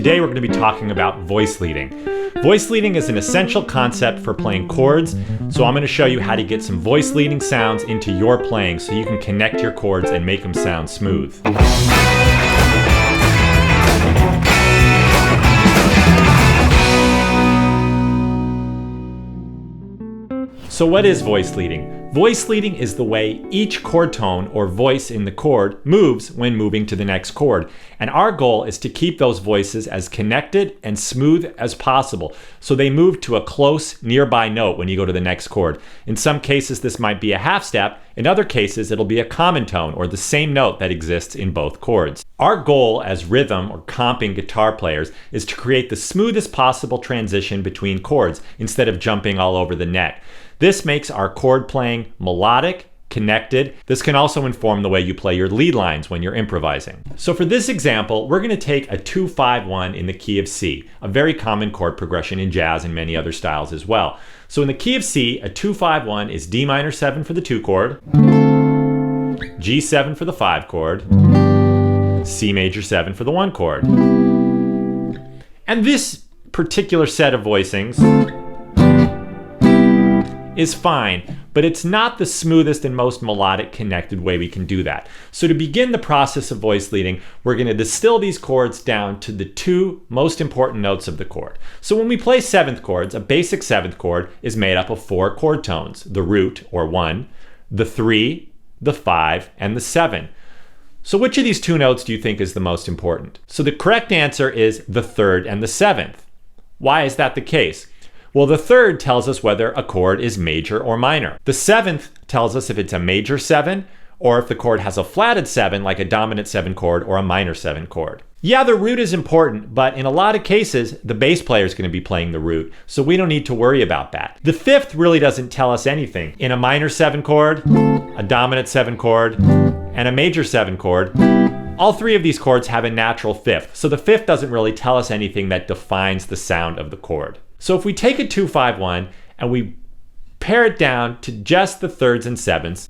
Today we're going to be talking about voice leading. Voice leading is an essential concept for playing chords, so I'm going to show you how to get some voice leading sounds into your playing so you can connect your chords and make them sound smooth. So what is voice leading? Voice leading is the way each chord tone or voice in the chord moves when moving to the next chord. And our goal is to keep those voices as connected and smooth as possible so they move to a close nearby note when you go to the next chord. In some cases this might be a half step, in other cases it'll be a common tone or the same note that exists in both chords. Our goal as rhythm or comping guitar players is to create the smoothest possible transition between chords instead of jumping all over the neck. This makes our chord playing melodic, connected. This can also inform the way you play your lead lines when you're improvising. So for this example, we're going to take a 2-5-1 in the key of C, a very common chord progression in jazz and many other styles as well. So in the key of C, a 2-5-1 is D minor 7 for the 2 chord, G7 for the 5 chord, C major 7 for the 1 chord. And this particular set of voicings is fine, but it's not the smoothest and most melodic connected way we can do that. So to begin the process of voice leading, we're going to distill these chords down to the two most important notes of the chord. So when we play seventh chords, a basic seventh chord is made up of 4 chord tones: the root, or 1, the 3, the 5, and the 7. So which of these two notes do you think is the most important? So the correct answer is the 3rd and the 7th. Why is that the case? Well, the 3rd tells us whether a chord is major or minor. The 7th tells us if it's a major 7 or if the chord has a flatted 7 like a dominant 7 chord or a minor 7 chord. Yeah, the root is important, but in a lot of cases, the bass player is going to be playing the root, so we don't need to worry about that. The 5th really doesn't tell us anything. In a minor 7 chord, a dominant 7 chord, and a major 7 chord, all 3 of these chords have a natural 5th, so the 5th doesn't really tell us anything that defines the sound of the chord. So if we take a 2-5-1 and we pare it down to just the 3rds and 7ths,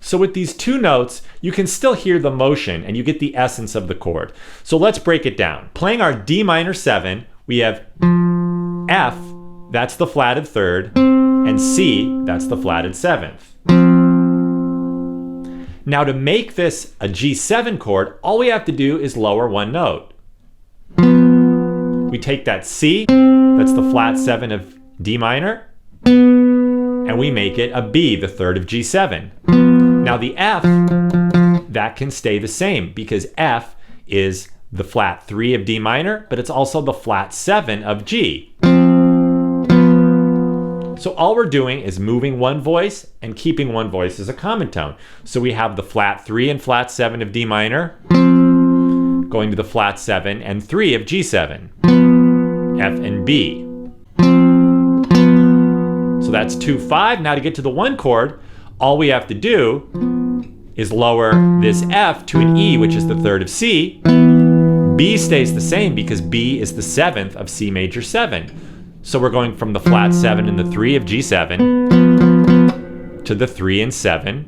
so with these two notes, you can still hear the motion and you get the essence of the chord. So let's break it down. Playing our D minor 7, we have F, that's the flatted 3rd, and C, that's the flatted 7th. Now to make this a G7 chord, all we have to do is lower one note. We take that C, that's the flat 7 of D minor, and we make it a B, the 3rd of G7. Now the F, that can stay the same because F is the flat 3 of D minor, but it's also the flat 7 of G. So all we're doing is moving one voice and keeping one voice as a common tone. So we have the flat 3 and flat 7 of D minor going to the flat 7 and 3 of G7, F and B. So that's 2-5. Now to get to the 1 chord, all we have to do is lower this F to an E, which is the 3rd of C. B stays the same because B is the 7th of C major 7. So we're going from the flat 7 and the 3 of G7 to the 3 and 7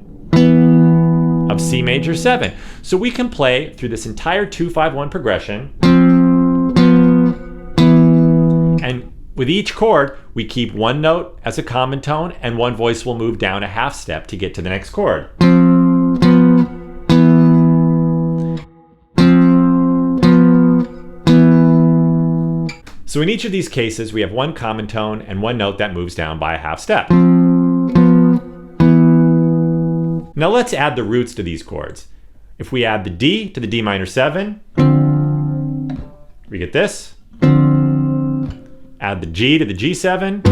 of C major 7. So we can play through this entire 2-5-1 progression, and with each chord we keep one note as a common tone and one voice will move down a half step to get to the next chord. So in each of these cases we have one common tone and one note that moves down by a half step. Now let's add the roots to these chords. If we add the D to the D minor 7, we get this. Add the G to the G7,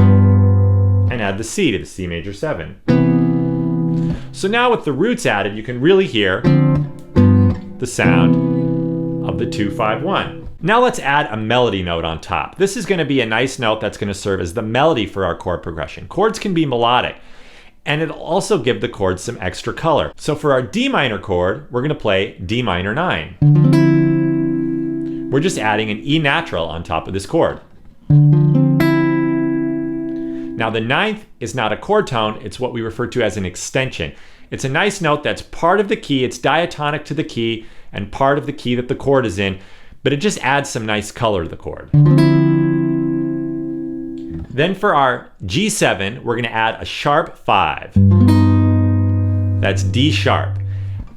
and add the C to the C major 7. So now with the roots added, you can really hear the sound of the 2-5-1. Now let's add a melody note on top. This is going to be a nice note that's going to serve as the melody for our chord progression. Chords can be melodic, and it'll also give the chords some extra color. So for our D minor chord, we're going to play D minor 9. We're just adding an E natural on top of this chord. Now Now the ninth is not a chord tone, it's what we refer to as an extension. It's a nice note that's part of the key, it's diatonic to the key and part of the key that the chord is in, but it just adds some nice color to the chord. Then for our G7, we're going to add a sharp 5. That's D sharp.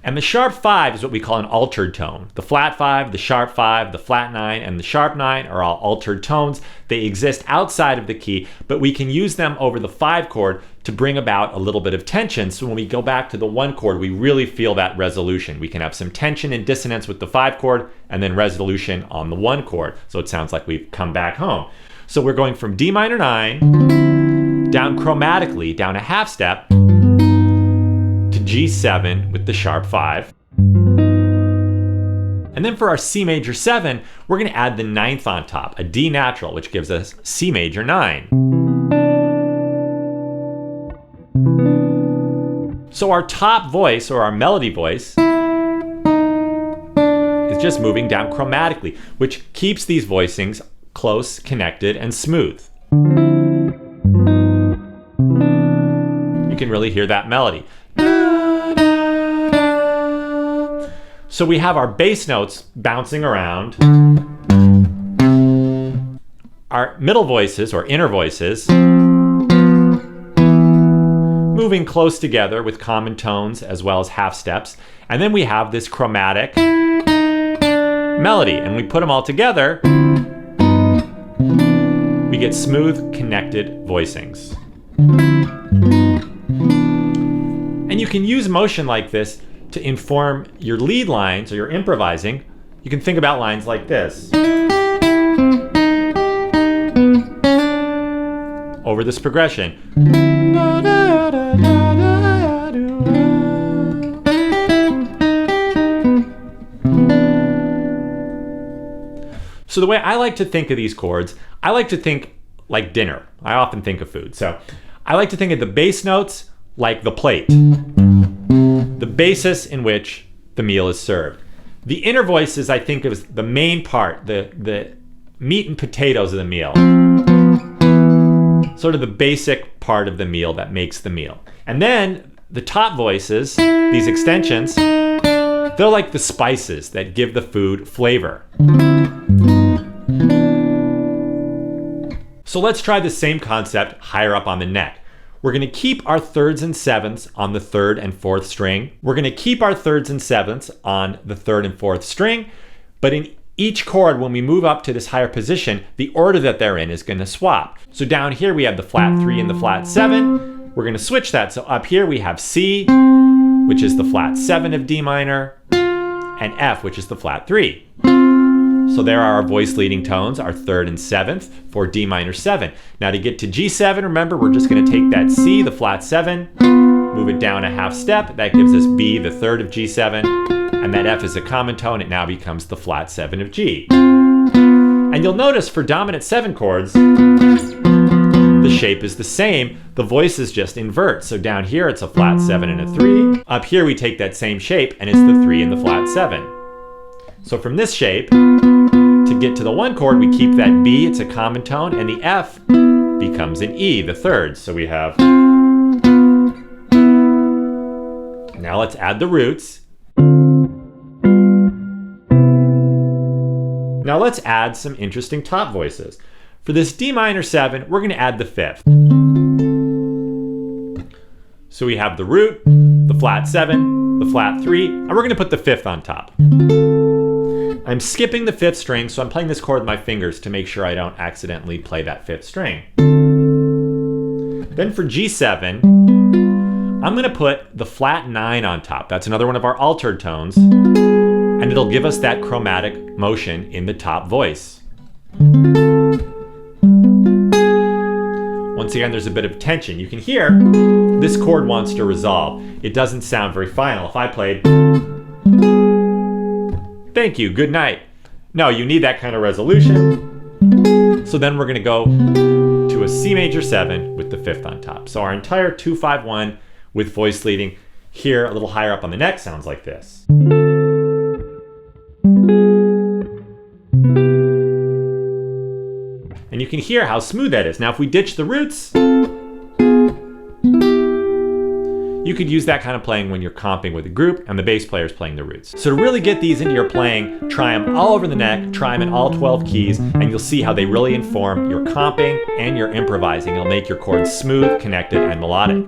And the sharp 5 is what we call an altered tone. The flat 5, the sharp 5, the flat 9, and the sharp 9 are all altered tones. They exist outside of the key, but we can use them over the 5 chord to bring about a little bit of tension. So when we go back to the 1 chord, we really feel that resolution. We can have some tension and dissonance with the 5 chord and then resolution on the 1 chord. So it sounds like we've come back home. So we're going from D minor 9 down chromatically, down a half step, to G7 with the sharp 5. And then for our C major 7, we're going to add the 9th on top, a D natural, which gives us C major 9. So our top voice, or our melody voice, is just moving down chromatically, which keeps these voicings close, connected, and smooth. You can really hear that melody. So we have our bass notes bouncing around, our middle voices or inner voices moving close together with common tones as well as half steps, and then we have this chromatic melody, and we put them all together, we get smooth, connected voicings. And you can use motion like this to inform your lead lines or your improvising. You can think about lines like this. Over this progression. So the way I like to think of these chords, I like to think like dinner. I often think of food. So I like to think of the bass notes like the plate, the basis in which the meal is served. The inner voices I think of the main part, the meat and potatoes of the meal. Sort of the basic part of the meal that makes the meal. And then the top voices, these extensions, they're like the spices that give the food flavor. So let's try the same concept higher up on the neck. We're going to keep our thirds and sevenths on the 3rd and 4th string. We're going to keep our thirds and sevenths on the 3rd and 4th string, but in each chord, when we move up to this higher position, the order that they're in is going to swap. So down here we have the flat 3 and the flat 7. We're going to switch that. So up here we have C, which is the flat 7 of D minor, and F, which is the flat 3. So there are our voice leading tones, our 3rd and 7th for D minor 7. Now to get to G7, remember, we're just going to take that C, the flat 7, move it down a half step. That gives us B, the 3rd of G7, and that F is a common tone. It now becomes the flat 7 of G. And you'll notice for dominant 7 chords, the shape is the same. The voices just invert. So down here it's a flat 7 and a 3. Up here we take that same shape and it's the 3 and the flat 7. So from this shape, to get to the 1 chord, we keep that B, it's a common tone, and the F becomes an E, the 3rd. So we have... Now let's add the roots. Now let's add some interesting top voices. For this D minor 7, we're going to add the 5th. So we have the root, the flat 7, the flat 3, and we're going to put the 5th on top. I'm skipping the 5th string, so I'm playing this chord with my fingers to make sure I don't accidentally play that 5th string. Then for G7, I'm going to put the flat 9 on top. That's another one of our altered tones, and it'll give us that chromatic motion in the top voice. Once again, there's a bit of tension. You can hear this chord wants to resolve. It doesn't sound very final. If I played, thank you, good night. No, you need that kind of resolution. So then we're going to go to a C major 7 with the 5th on top. So our entire 2-5-1 with voice leading here a little higher up on the neck sounds like this. And you can hear how smooth that is. Now if we ditch the roots, You could use that kind of playing when you're comping with a group and the bass player is playing the roots. So to really get these into your playing, try them all over the neck, try them in all 12 keys, and you'll see how they really inform your comping and your improvising. It'll make your chords smooth, connected, and melodic.